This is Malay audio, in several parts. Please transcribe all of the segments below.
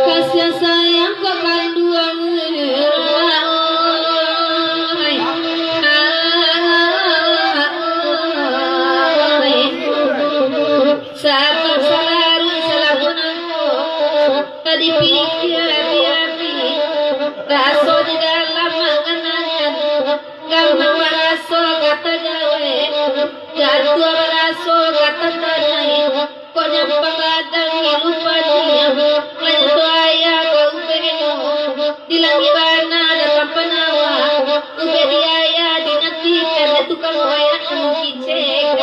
kasih sayang kekanduan sabar salarun salabunan tadi pikir hati-hati raso di dalam mengenangan gampang meraso kata gawe jatuh meraso kata tanai kok nyampang ladang lupa dia lanjut ayah kau beno dilangi bana datang penawa ube diaya dinantikan tukang ayah kicek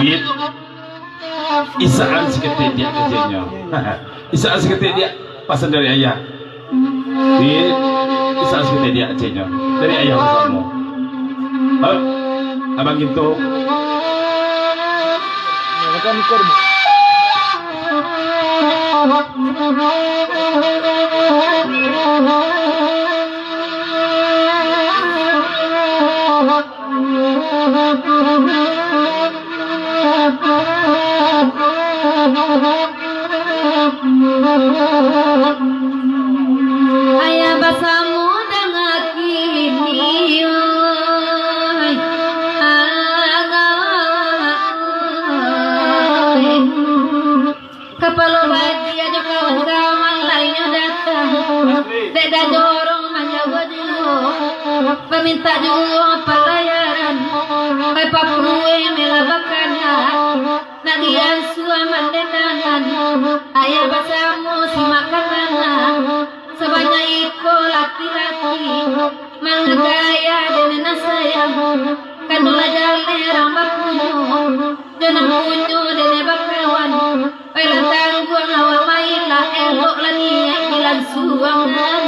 Wit isaan seketik dia kerjanya. Isaan seketik dia pasan dari ayah. Wit isaan seketik dia kerjanya dari ayah kamu. Abang gitu. ayah basamu dengan kini kepala bahagia aja kawan-kawan lainnya datang deda jorong menjaga dulu meminta juga pelayaran papue melabakana nagian suaman denangan ayah basamu simakana sebanyak iko laki-laki mangagaya denena sayang kanula jale rambak punyo jenang punyo dene bakawan pelantang gua ngawa maila elok lagi bilang suangan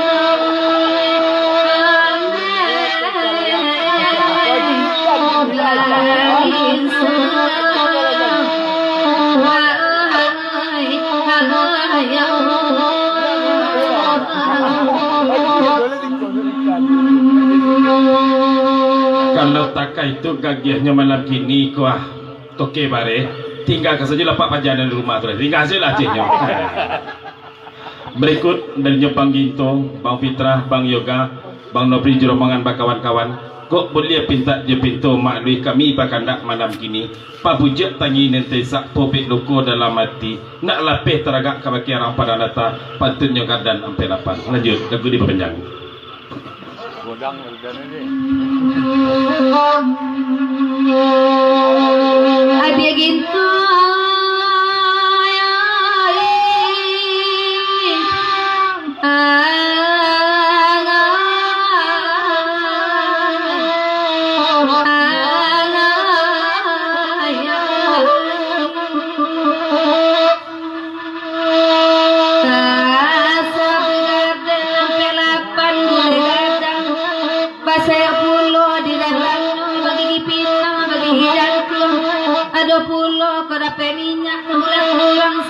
Kalau taka itu gagiahnya malam kini kuah toke bare tinggal saja lapak pajanan di rumah terus tinggal saja lah ceknya. Berikut dari Bang Ginto, Bang Fitrah, Bang Yoga, Bang Nopri Jeromangan kawan-kawan kok boleh pinta je pintu maklui kami pakandak malam kini pabujak tangi nanti sak popik loko dalam hati nak lapeh teragak kabaki orang pada data pantunnya kadan sampai lapan lanjut lagu di panjang godang udah ini Abi Ginto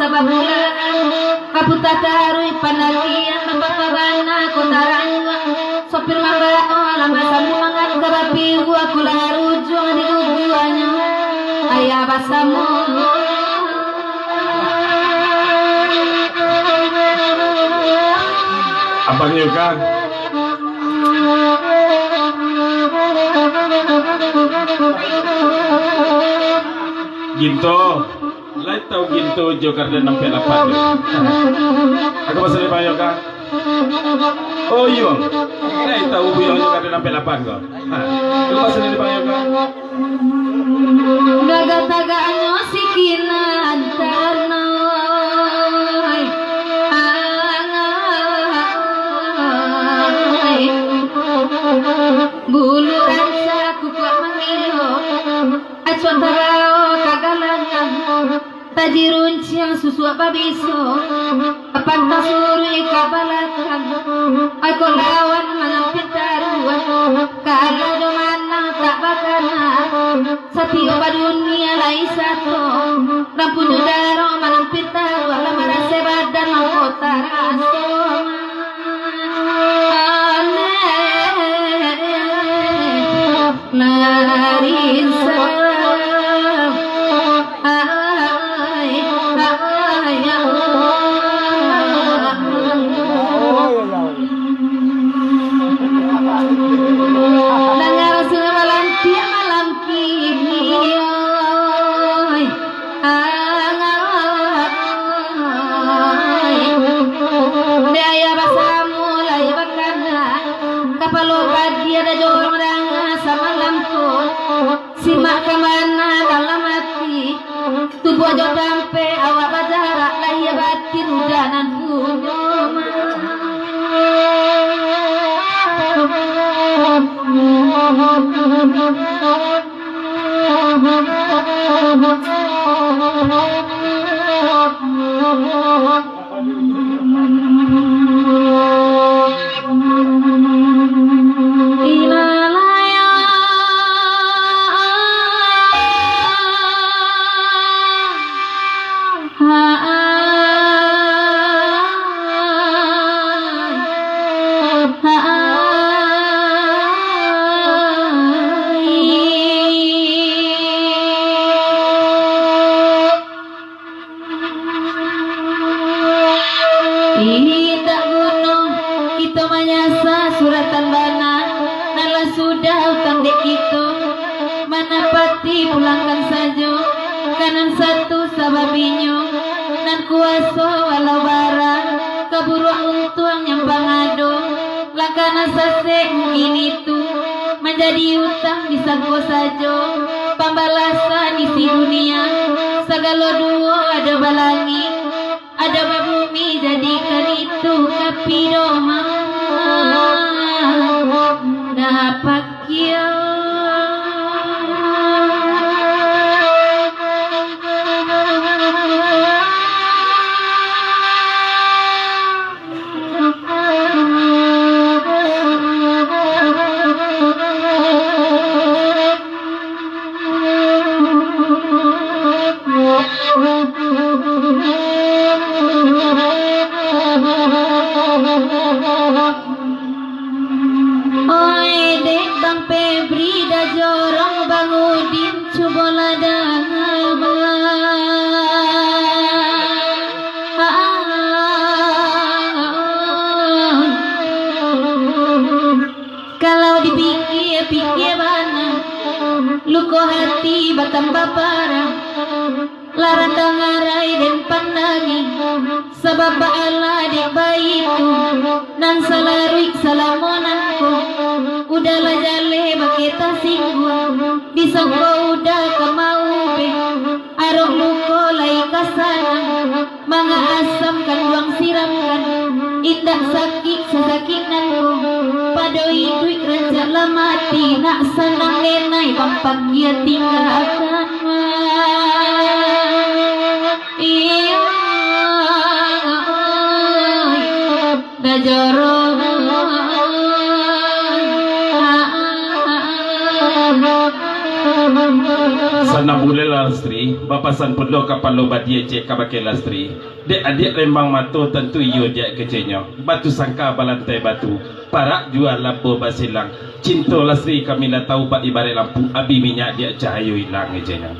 sababulan kaputa tarui panagian mabakabana kotaranga sopir mabao lama sambungan karapi gua kula rujo di guguanya ayah basamu Abang Yoga Ginto lain tahu Ginto Joker dan sampai lapan aku pasal Bang Yoga oh iya lain tahu Bang Joker dan sampai lapan kok aku pasal Bang Yoga gaga-tagaanyo sikinan tanay buluran sa kukuha mangilo at suantarao kagalangan tajirun siyang susua babiso apan tasuri kabalakan ay kolawan manampit taruan kalado mana tak bakana sa tiga pa dunia laisa to rampunyo daro manampit taruan lamana sebadan ang kota raso kapalo pagi ada jorang sama lampu simak kemana dalam hati tubuh jo dampe awak bajarak lahir batin udanan Ita gunung kita menyasa suratan bana nala sudah utang dek itu mana pati pulangkan saja kanan satu sababinyo nan kuaso walau barang kaburu untuang yang pangado lakana sase mungkin itu menjadi utang bisa gua saja pembalasan isi dunia segala duo ada balangi ada babumi jadikan itu kapidoma dapat kia kalau dipikir-pikir mana luko hati batang baparang larang dengarai dan pandangi sebab Allah dek baikku nan salarik salamonanku udahlah jale baketa singgung disangko udah kemau be arok luko lai kasana manga asam kan buang siramkan indah sakit sesakinanku padoi duit raja lamati nak senang nenai bampak dia tinggalkan iya dajoro sana boleh lastri bapasan pedlo kapalo badia cek kabake lastri dek adik rembang mato tentu iyo dia kecenyo batu sangka balantai batu parak jual lampu basilang cinta lastri kami lah tahu pak ibarat lampu abi minyak dia cahaya hilang kecenyo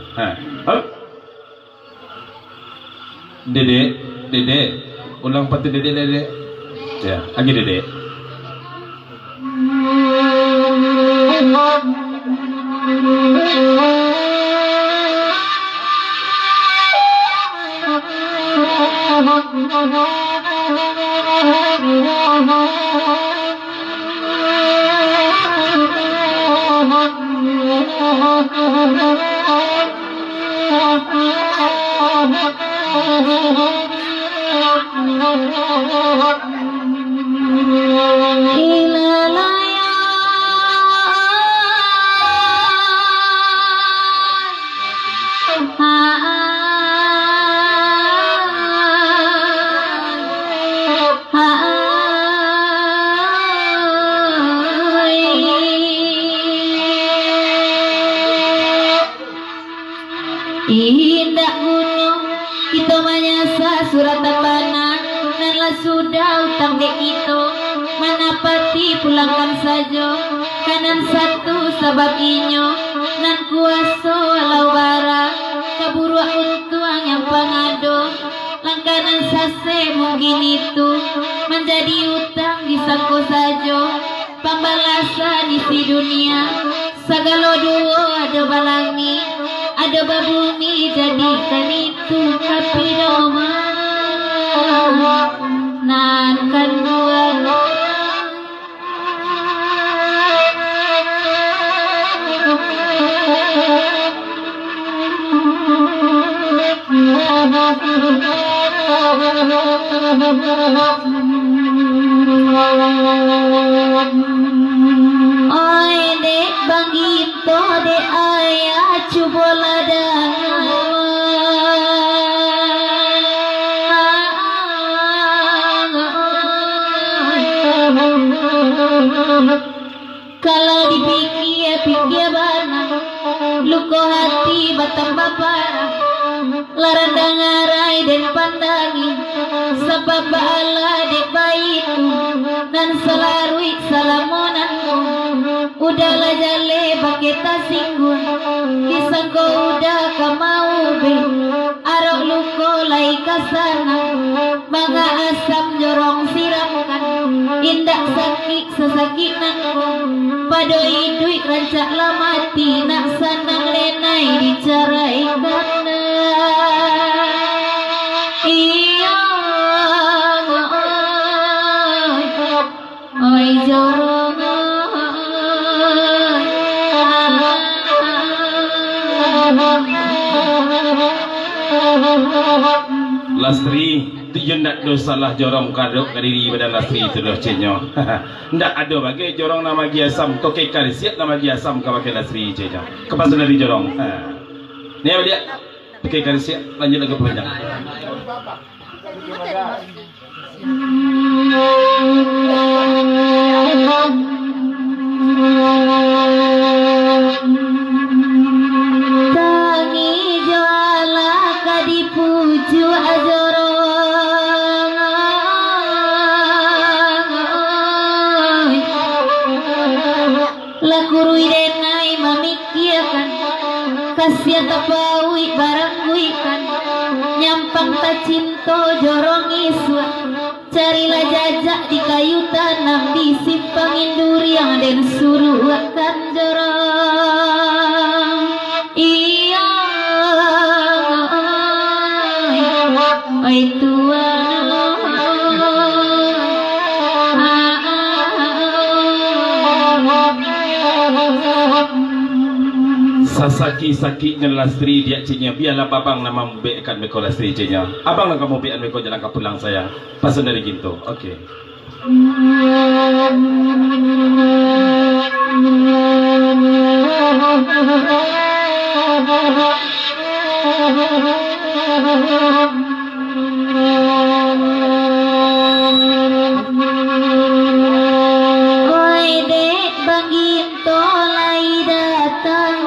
dedek ulang patu dedek ya lagi dedek Indah gunung kita menyasa suratan bana nanlah sudah utang dek itu mana pati pulangkan saja kanan satu sabab inyo nan kuaso walau bara kaburu untuang yang pangado langkanan sase mungkin itu menjadi utang disangko saja pembalasan isi dunia segala duo ada balangi ada babumi jadikan itu kapidoma nan kan dua Oi dek bang Ginto dek ayah cubola kalau dipikir bana luko hati batang bapara larang dengarai dan pandangi sebab bala dek baiku dan selarui salamonanku udahlah jale baketa singgun kisah kau udah kamau be arok luko lai kasana bangga asam jorong siramkan indak sakit sesakit nakku padoi duit rancak lamati nak sanang lenai dicarai karena iya oi jorong Lastri, tu nak do salah jorong kadok kadiri pada Lastri itu dah cenyo. Ndak ada bagi jorong nama giasam, kau ke karisiat nama giasam kau pakai Lastri cenyo. Kepasan dari jorong. Ni apa dia? Pakai karisiat lanjut lagi panjang. Tangi juala kadipuju ajorong lakurui denai memikirkan kasihan tapawi barang kuikan nyampang tak cinta jorong iswa carilah jajak di kayu tanam di simpangin durian dan suruh akan jorong iya oi tuan Sasaki-saki dengan Lastri dia cinya biarlah babang nama mubekkan meko Lastri cinya. Abang nak kamu biar meko jalan ke pulang saya. Pasun dari Ginto. Okey. oi dek bang Ginto lai datang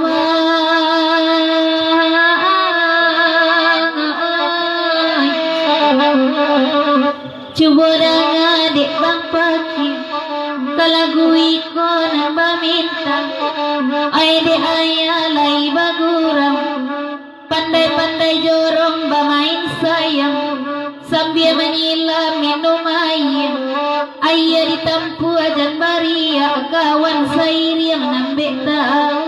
cuba dengar dek bang pakir kalau iko nambah minta ai dek ayah lai baguram pandai-pandai jorong bermain sayang sambil menyilam minum air ayah ditampu ajan baria kawan sair yang nambek tahu